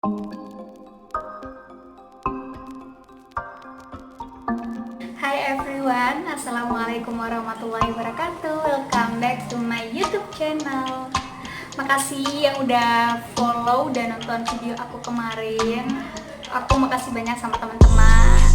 Hi everyone, Assalamualaikum warahmatullahi wabarakatuh. Welcome back to my YouTube channel. Makasih yang udah follow dan nonton video aku kemarin. Aku makasih banyak sama teman-teman.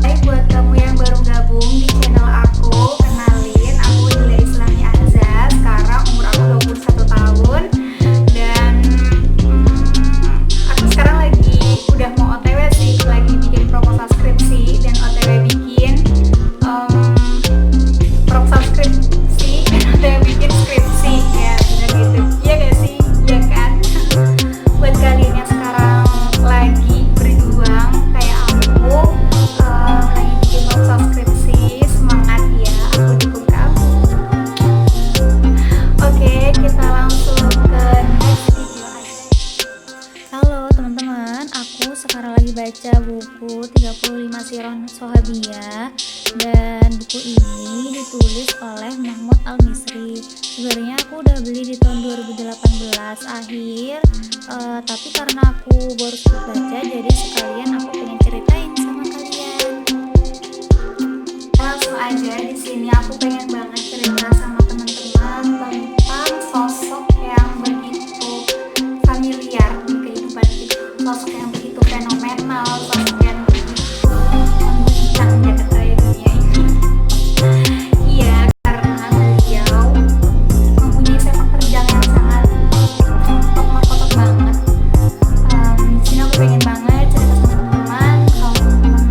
Hai buat kamu yang baru gabung di channel aku, kenalin aku Hilya Islami Azza. Sekarang umur aku 21 tahun dan aku sekarang udah mau OTW sih, lagi bikin proposal skripsi dan OTW bikin proposal skripsi dan OTW bikin skripsi ya, bener gitu. Iya gak sih? Iya kan? Buat kalian yang sekarang lagi berjuang kayak aku, lagi bikin proposal skripsi, semangat ya, aku dukung kamu. Oke, kita langsung ke next video aja. Halo teman-teman, aku sekarang lagi baca buku 35 Sirah Sahabiyah, dan buku ini ditulis oleh Mahmud Al-Misri. Sebenarnya aku udah beli di tahun 2018 akhir, tapi karena aku baru baca, jadi sekalian aku pengen ceritain sama kalian. Langsung aja, di sini aku pengen banget cerita sama teman-teman tentang sosok yang begitu familiar di kehidupan kita, sosok yang begitu fenomenal, sosok yang begitu mengguncang jagat raya dunia ini. Iya, karena beliau mempunyai sepak terjang yang sangat kotok banget. Di sini aku pengen banget cerita sama teman-teman. Kalau teman-teman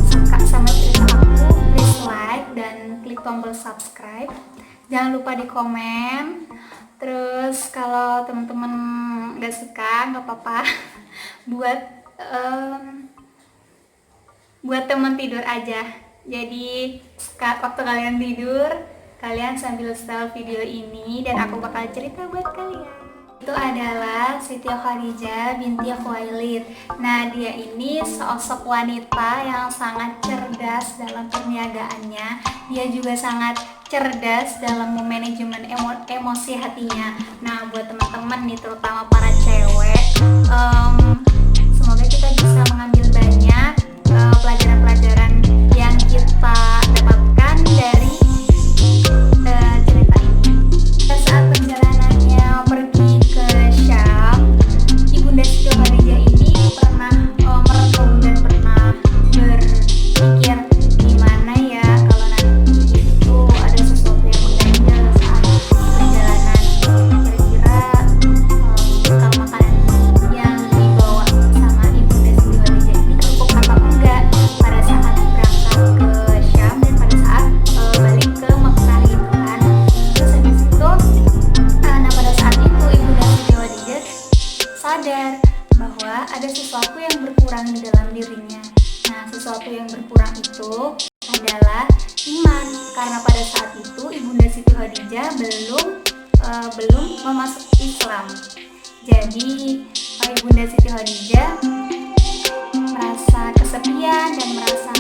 suka sama cerita aku, please like dan klik tombol subscribe. Jangan lupa di komen. Terus kalau teman-teman gak suka, gak apa-apa. buat teman tidur aja. Jadi waktu kalian tidur, kalian sambil setel video ini dan aku bakal cerita buat kalian. Itu adalah Siti Khadijah binti Khuwailid. Nah, dia ini sosok wanita yang sangat cerdas dalam perniagaannya. Dia juga sangat cerdas dalam memanajemen emosi hatinya. Nah, buat teman-teman nih, terutama para cewek, semoga kita bisa mengambil banyak pelajaran-pelajaran yang kita dapatkan dari cerita ini. Saat perjalanannya pergi ke Syam, Ibunda Siti Khadijah ini pernah merenung dan pernah berpikir, gimana ya kalau nanti itu ada sesuatu yang mengganjal saat perjalanan. Kira-kira bekal makanan yang dibawa sama Ibunda Siti Khadijah ini cukup atau enggak pada saat berangkat ke Syam dan pada saat balik ke Mekah gitu kan. Terus habis itu, nah pada saat itu Ibunda Siti Khadijah sadar bahwa ada sesuatu yang berkurang di dalam dirinya. Nah, sesuatu yang berkurang itu adalah iman, karena pada saat itu Ibunda Siti Khadijah belum memasuk Islam. Jadi Ibunda Siti Khadijah merasa kesepian dan merasa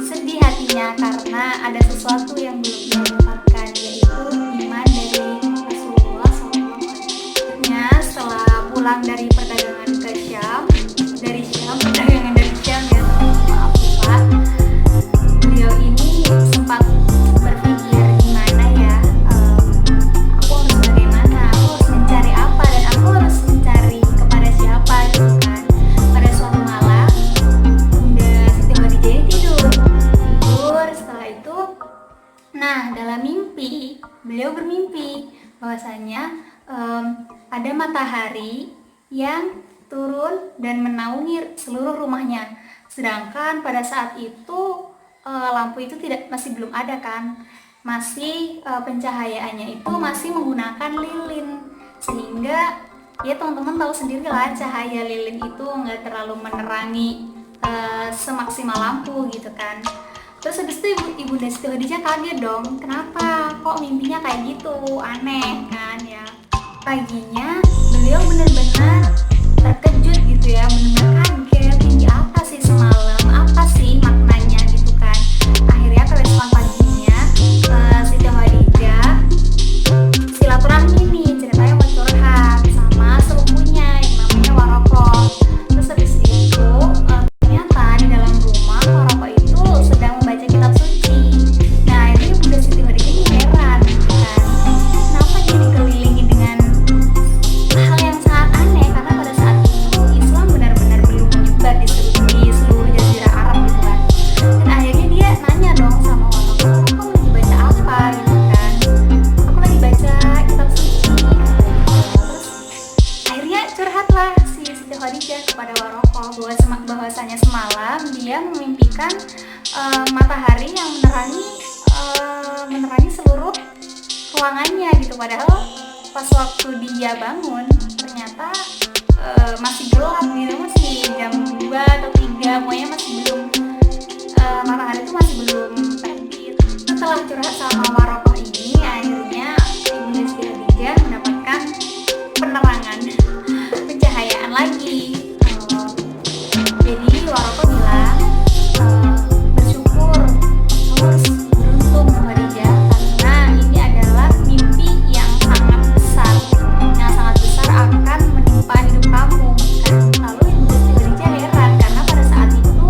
sedih hatinya karena ada sesuatu yang belum dia dapatkan, yaitu iman dari Rasulullah SAW. Setelah pulang dari perdagangan ke Syam, perdagangan dari Syam ya, maaf lupa, beliau ini sempat berpikir, gimana ya, aku harus bagaimana, aku harus mencari apa, dan aku harus mencari kepada siapa gitu kan. Pada suatu malam, Bunda Siti Khadijah ini tidur. Setelah itu, nah dalam mimpi beliau bermimpi bahwasanya ada matahari yang turun dan menaungi seluruh rumahnya. Sedangkan pada saat itu lampu itu masih belum ada kan, masih pencahayaannya itu masih menggunakan lilin, sehingga ya teman-teman tahu sendiri lah, cahaya lilin itu nggak terlalu menerangi semaksimal lampu gitu kan. Terus habis itu Ibunda Siti Khadijah kaget dong, kenapa kok mimpinya kayak gitu, aneh kan ya. Paginya beliau benar-benar terkejut gitu ya, benar-benar kaget, mimpi apa sih semalam, apa sih maknanya gitu kan. Akhirnya keesokan paginya Siti Khadijah dia memimpikan matahari yang menerangi seluruh ruangannya gitu. Padahal pas waktu dia bangun ternyata masih gelap gitu, masih jam 2 atau 3, pokoknya masih belum, matahari itu masih belum terbit. Setelah curhat sama Warokoh ini, akhirnya Ibunda Siti Khadijah mendapatkan penerangan, pencahayaan lagi. Jadi Warokoh bilang, bersyukur, harus beruntung Khadijah, karena ini adalah mimpi yang sangat besar akan menimpa hidup kamu kan. Lalu Ibunda Siti Khadijah heran karena pada saat itu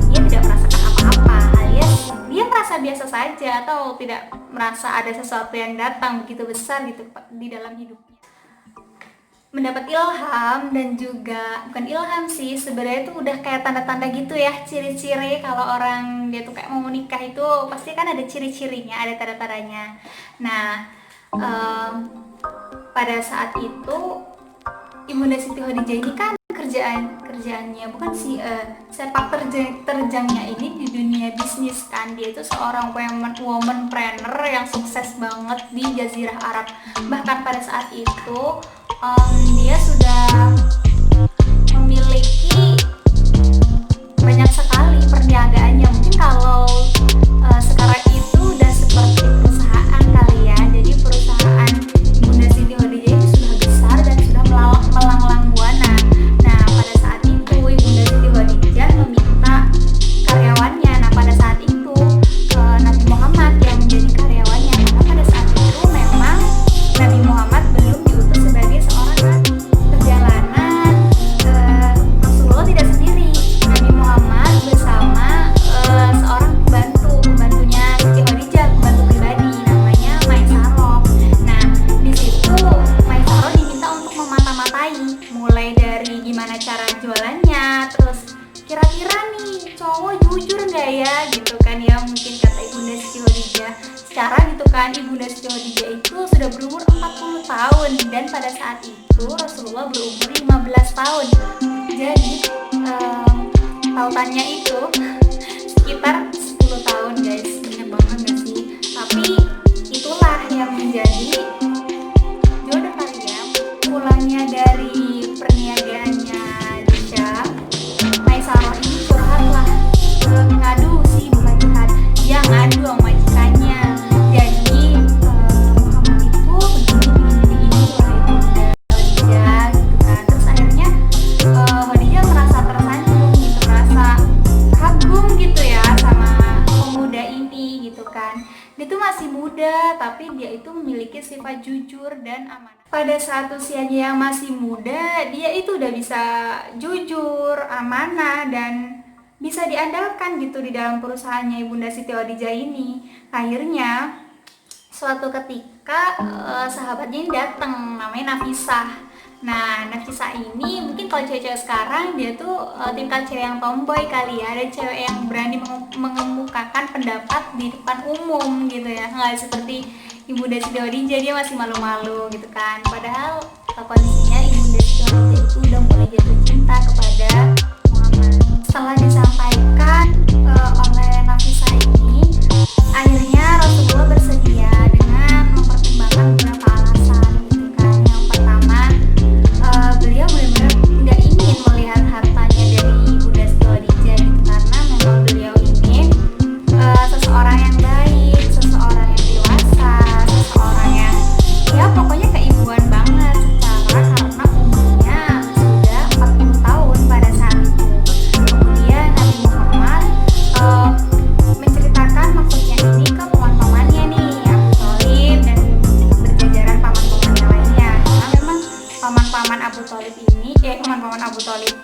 dia tidak merasakan apa-apa, alias dia merasa biasa saja atau tidak merasa ada sesuatu yang datang begitu besar gitu di dalam hidupnya. Mendapat ilham, dan juga bukan ilham sih, sebenarnya itu udah kayak tanda-tanda gitu ya, ciri-ciri kalau orang dia tuh kayak mau menikah itu pasti kan ada ciri-cirinya, ada tanda-tandanya. Nah, pada saat itu Ibunda Siti Khadijah ini kan kerjaannya bukan sih, sepak terjangnya ini di dunia bisnis kan. Dia itu seorang womanpreneur yang sukses banget di Jazirah Arab. Bahkan pada saat itu dia sudah memiliki banyak sekali perniagaannya. Mungkin kalau sekarang itu udah seperti perusahaan kali ya. Jadi perusahaan Ibunda Siti Khadijah ini sudah besar dan sudah melanglang buana. Nah, pada saat itu Ibunda Siti Khadijah meminta karyawannya. Nah, pada saat itu Nabi Muhammad yang menjadi karyawannya, karena pada saat itu memang Nabi Muhammad belum diutus sebagai seorang nabi. Perjalanan Rasulullah tidak sendiri. Nabi Muhammad bersama seorang pembantunya Siti Khadijah, pembantu pribadi namanya Maisarah. Nah, di situ Maisarah diminta untuk memata-matai, mulai dari gimana cara jualannya, terus kira-kira nih cowok jujur nggak ya gitu kan ya, mungkin kata Ibunda Siti Khadijah. Secara gitu kan, Ibunda Siti Khadijah itu sudah berumur 40 tahun dan pada saat itu Rasulullah berumur 15 tahun. Jadi tautannya itu sekitar 10 tahun guys, banyak banget gak sih? Tapi itulah yang menjadi jodoh kalian. Pulangnya dari perniagaannya di Syam, Maisarah ini curhat lah, ngadu sih, bukan curhat, dia ngadu sama majikannya. Jadi Muhammad itu begini wahai Ibunda Khadijah gitu kan. Terus akhirnya Khadijah merasa tersandung gitu, merasa kagum gitu ya sama pemuda ini gitu kan. Dia tuh masih muda tapi dia itu memiliki sifat jujur dan amanah. Pada saat usianya yang masih muda, dia itu udah bisa jujur, amanah, dan bisa diandalkan gitu di dalam perusahaannya Ibunda Siti Khadijah ini. Akhirnya suatu ketika sahabatnya ini datang, namanya Nafisah. Nah, Nafisah ini mungkin kalau cewek-cewek sekarang dia tuh tipikal cewek yang tomboy kali ya, ada cewek yang berani mengemukakan pendapat di depan umum gitu ya, nggak seperti Ibunda Siti Khadijah, dia masih malu-malu gitu kan. Padahal kondisinya Ibunda Siti Khadijah itu udah mulai jatuh cinta kepada Muhammad. Setelah disampaikan oleh Nafisah ini, akhirnya Rasulullah bersedia dengan mempertimbangkan beberapa alasan gitu kan. Yang pertama, beliau benar-benar nggak ingin melihat hartanya dari Ibunda Siti Khadijah gitu, karena memang beliau ingin seseorang yang baik, seseorang yang dewasa, seseorang yang ya pokoknya keibuan banget secara, karena umurnya sudah 40 tahun pada saat itu. Kemudian Nabi Muhammad menceritakan maksudnya ini ke paman-pamannya nih, Abu Thalib dan berjajaran paman-pamannya lainnya. Karena memang paman-paman Abu Thalib ini, paman-paman Abu Thalib,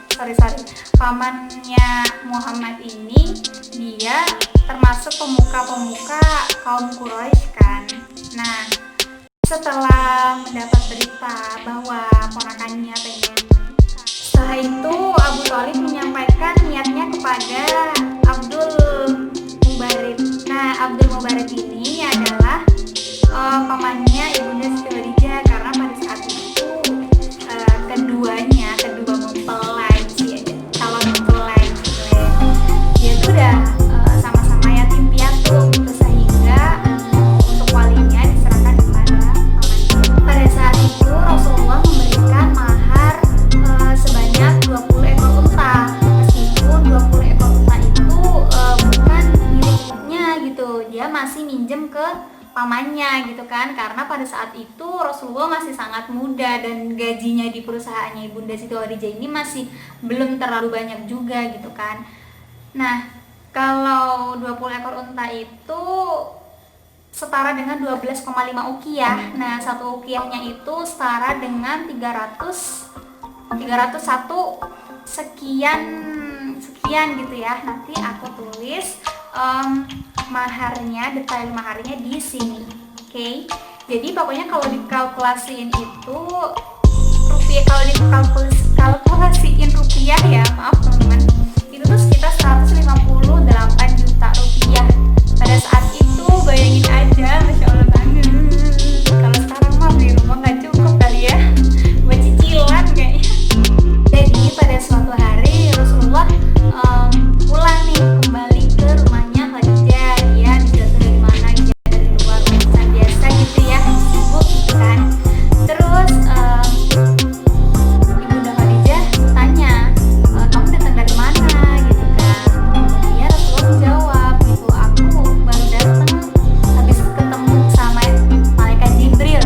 pamannya Muhammad ini dia termasuk pemuka-pemuka kaum Quraisy kan. Nah, setelah mendapat berita bahwa ponakannya pengen menikah, setelah itu Abu Thalib menyampaikan niatnya kepada Abdul Mubarid. Nah, Abdul Mubarid ini adalah pamannya Ibunda Siti Khadijah, karena pada saat itu kedua mempelai calon mempelai gitu ya. Dia pamannya gitu kan, karena pada saat itu Rasulullah masih sangat muda dan gajinya di perusahaannya Ibunda Siti Khadijah ini masih belum terlalu banyak juga gitu kan. Nah, kalau 20 ekor unta itu setara dengan 12,5 ukiah. Nah, satu ukiahnya itu setara dengan 301 sekian gitu ya. Nanti aku tulis maharnya, detail maharnya di sini. Oke. Jadi pokoknya kalau dikalkulasiin itu rupiah, kalau dikalkulasiin rupiah ya, maaf teman-teman, itu tuh sekitar 158 juta rupiah pada saat itu. Bayangin aja, masya Allah banget. Kalau sekarang mah beli rumah nggak cukup kali ya, buat cicilan kayaknya. Jadi pada suatu hari Rasulullah pulang nih kembali ke rumahnya Khadijah. Dia dijatuh dari mana, dia dari luar, urusan biasa gitu ya, sibuk gitu kan. Terus Ibunda Khadijah tanya, kamu datang dari mana gitu kan. Kemudian Rasulullah menjawab gitu, aku baru datang habis ketemu sama malaikat Jibril.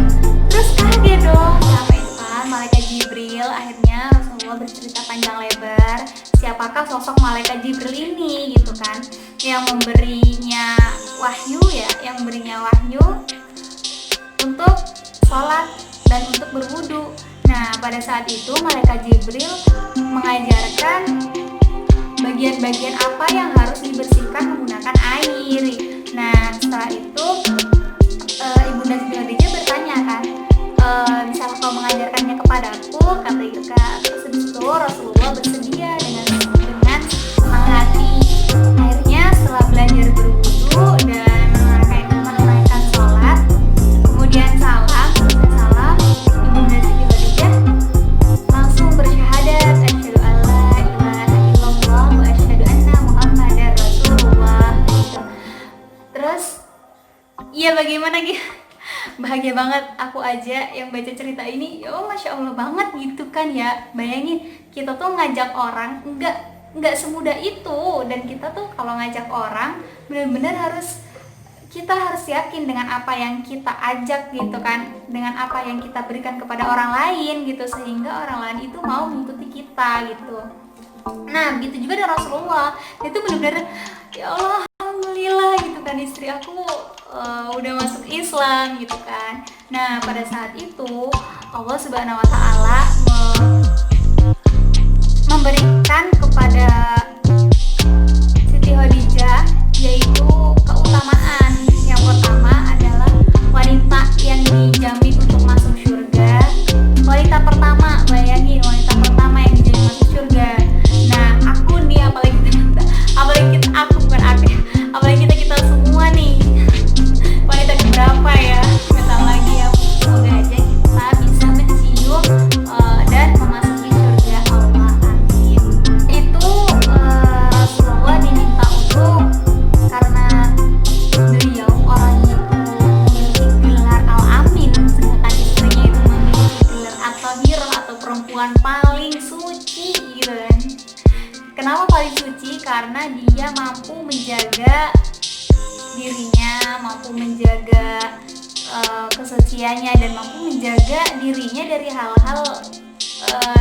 Terus kaget dong, siapa itu kan malaikat Jibril. Akhirnya Rasulullah bercerita panjang lebar siapakah sosok malaikat Jibril ini gitu kan, yang memberinya wahyu ya, yang memberinya wahyu untuk sholat dan untuk berwudu. Nah, pada saat itu malaikat Jibril mengajarkan bagian-bagian apa yang harus dibersihkan menggunakan air. Nah, setelah itu Ibunda Siti Khadijah bertanya kan, misalnya kau mengajarkannya kepadaku, kata itu kan. Terus itu Rasulullah bersedia dengan senang hati. Akhirnya setelah belajar berwudu dan menunaikan sholat, kemudian salam, Ibunda Siti Khadijah langsung bersyahadat, asyhadu alla ilaha illallah wa asyhadu anna muhammadar rasulullah gitu. Terus iya, bagaimana gitu, bahagia banget aku aja yang baca cerita ini. Oh, masya Allah banget gitu kan ya. Bayangin kita tuh ngajak orang nggak semudah itu, dan kita tuh kalau ngajak orang benar-benar kita harus yakin dengan apa yang kita ajak gitu kan, dengan apa yang kita berikan kepada orang lain gitu, sehingga orang lain itu mau mengikuti kita gitu. Nah, begitu juga dengan Rasulullah. Itu benar-benar ya Allah, alhamdulillah gitu kan, istri aku udah masuk Islam gitu kan. Nah, pada saat itu Allah Subhanahu wa taala memberikan kepada Siti Khadijah yaitu keutamaan. Yang pertama adalah wanita yang dijamin untuk masuk surga. Wanita pertama, bayangin, wanita pertama yang dijamin masuk surga. Nah, aku nih, apalagi kita semua nih, wanita keberapa ya, nggak tahu lagi ya. Semoga aja kita bisa mencium dan memasuki surga Allah, amin. Itu Rasulullah diminta untuk, karena beliau orangnya itu memiliki gelar Al-Amin, sedangkan istrinya itu memiliki gelar At-Tahirah atau perempuan paling suci gitu kan. Kenapa paling suci? Karena dia mampu menjaga dirinya, mampu menjaga kesuciannya, dan mampu menjaga dirinya dari hal-hal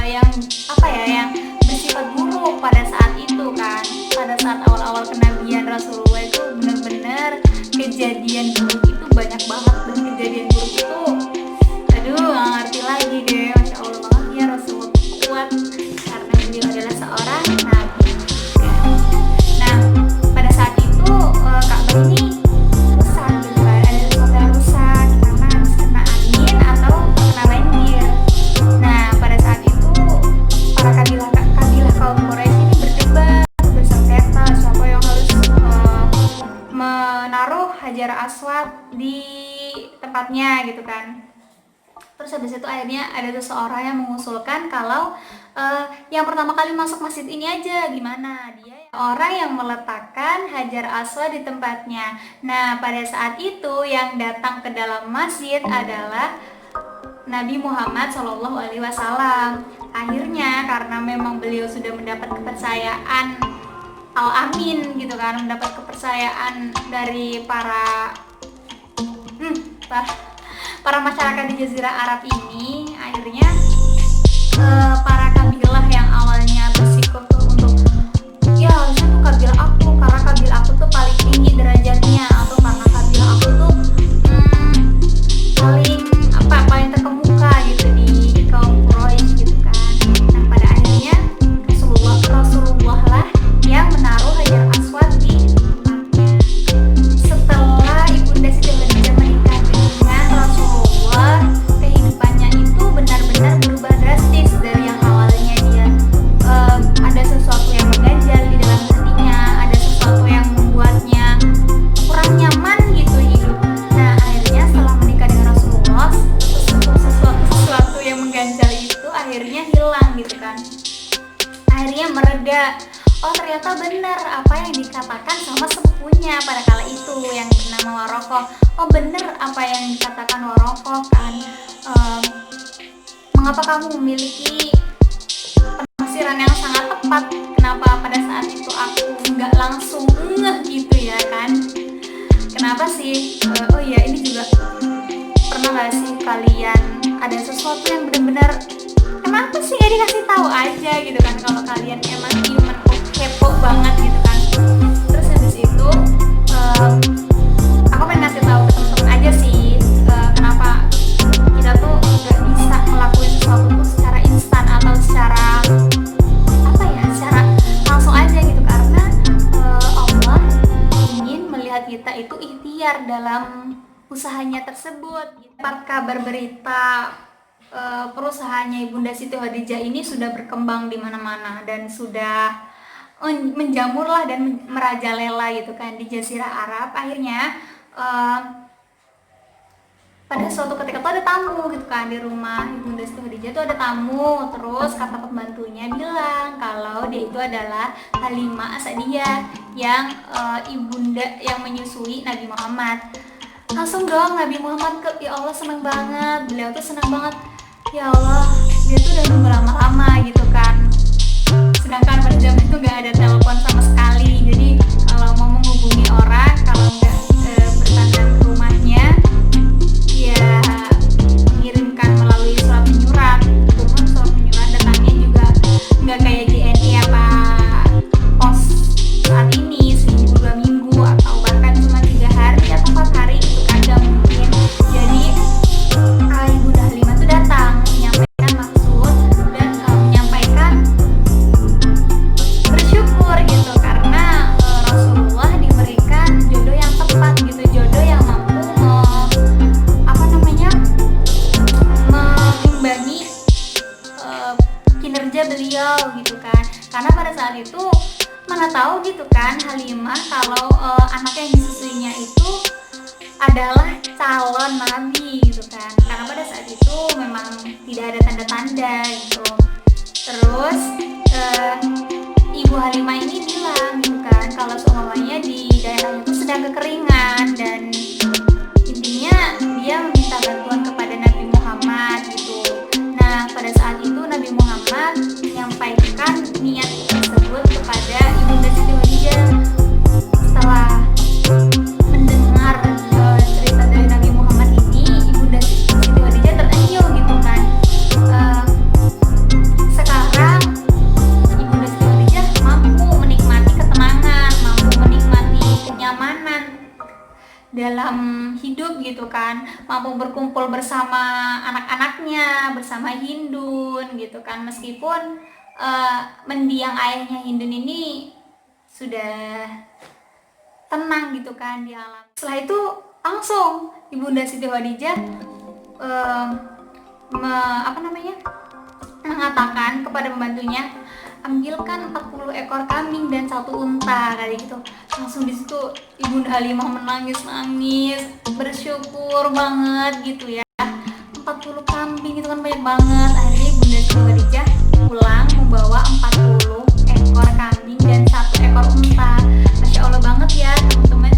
yang bersifat buruk pada saat itu kan. Pada saat awal-awal kenabian Rasulullah itu benar-benar kejadian buruk itu banyak banget, dan kejadian buruk itu nggak ngerti lagi deh. Masya Allah banget ya, Rasulullah kuat karena beliau adalah seorang nabi. Nah, pada saat itu Ka'bah ini rusak gitu kan, ada sesuatu yang rusak karena habis kena angin atau kena banjir. Nah, pada saat itu para kabilah kaum Quraisy ini berdebat, bersengketa siapa yang harus menaruh Hajar Aswad di tempatnya gitu kan. Terus habis itu akhirnya ada seseorang yang mengusulkan kalau yang pertama kali masuk masjid ini aja, gimana? Dia orang yang meletakkan Hajar Aswad di tempatnya. Nah, pada saat itu yang datang ke dalam masjid adalah Nabi Muhammad SAW. Akhirnya karena memang beliau sudah mendapat kepercayaan Al-Amin gitu kan, mendapat kepercayaan dari para para masyarakat di Jazirah Arab ini. Akhirnya para kabilah yang awalnya bersikukuh untuk ya harusnya tuh kabilah aku karena kabilah aku tuh paling tinggi derajatnya, atau karena kabilah aku tuh paling terkemuka gitu di kaum Quraisy gitu kan. Nah pada akhirnya Rasulullah lah yang menaruh Hajar Aswad di tempatnya. Setelah Ibunda Siti Khadijah menikah dengan Rasulullah, kehidupannya itu benar-benar berubah drastis. Dari yang awalnya dia ada sesuatu yang mengganjal di dalam hatinya, ada sesuatu yang membuatnya kurang nyaman gitu hidup. Nah akhirnya setelah menikah dengan Rasulullah, sesuatu yang mengganjal itu akhirnya hilang gitu kan. Akhirnya mereda. Oh ternyata benar apa yang dikatakan sama sepupunya pada kala itu yang bernama Warokoh. Oh benar apa yang dikatakan Warokoh kan. Mengapa kamu memiliki penafsiran yang sangat tepat? Kenapa pada saat itu aku nggak langsung gitu ya kan? Kenapa sih? Oh iya ini juga pernah nggak sih kalian ada sesuatu yang benar-benar emang apa sih nggak dikasih tahu aja gitu kan? Kalau kalian emang human kepo banget gitu kan. Terus habis itu aku pengen ngasih tahu ke temen-temen aja sih kenapa kita tuh nggak bisa ngelakuin sesuatu tuh secara instan atau secara secara langsung aja gitu, karena Allah ingin melihat kita itu ikhtiar dalam usahanya tersebut. Dapat kabar berita perusahaannya Ibunda Siti Khadijah ini sudah berkembang di mana-mana dan sudah menjamurlah dan merajalela gitu kan di Jazirah Arab. Akhirnya pada suatu ketika tuh ada tamu gitu kan di rumah Ibunda Siti Khadijah tuh ada tamu. Terus kata pembantunya bilang kalau dia itu adalah Halimah As-Sa'diyah yang ibunda yang menyusui Nabi Muhammad. Langsung dong Nabi Muhammad ya Allah seneng banget, beliau tuh seneng banget, ya Allah dia tuh udah nunggu lama-lama gitu kan. Sedangkan pada zaman itu nggak ada telepon sama sekali, jadi kalau mau menghubungi orang kalau nggak bertanda ke rumahnya ya mengirimkan melalui surat menyurat. Itu pun surat menyurat datangnya juga nggak kayak JNE apa pos saat ini seminggu 2 minggu atau bahkan cuma 3 hari atau 4 hari itu kan nggak mungkin. Jadi Ibunda Halimah tuh datang menyampaikan maksud dan menyampaikan bersyukur gitu karena Rasulullah diberikan jodoh yang tepat gitu, jodoh yang mampu mengimbangi kinerja beliau gitu kan. Karena pada saat itu mana tahu gitu kan Halimah kalau anak yang disusuinya itu adalah calon nabi gitu kan, karena pada saat itu memang tidak ada tanda-tanda gitu. Terus Ibu Halimah ini bilang gitu kan kalau seumpamanya di daerah itu sedang kekeringan dan intinya dia meminta bantuan kepada Nabi Muhammad gitu. Nah pada saat itu Nabi Muhammad menyampaikan niat tersebut kepada Ibunda Siti Khadijah. Setelah mendengar cerita dari Nabi Muhammad ini, Ibunda Siti Khadijah terenyuh gitu kan. Sekarang Ibunda Siti Khadijah mampu menikmati ketenangan, mampu menikmati kenyamanan dalam hidup gitu kan, mampu berkumpul bersama anak-anaknya, bersama Hindun gitu kan, meskipun mendiang ayahnya Hindun ini sudah tenang gitu kan di alam. Setelah itu langsung Ibunda Siti Khadijah mengatakan kepada pembantunya, ambilkan 40 ekor kambing dan 1 unta kali gitu. Langsung di situ Ibunda Halimah menangis-nangis, bersyukur banget gitu ya. 40 kambing itu kan banyak banget. Akhirnya Ibunda Siti Khadijah pulang membawa 40 ekor kambing dan 1 ekor unta. Masya Allah banget ya teman-teman.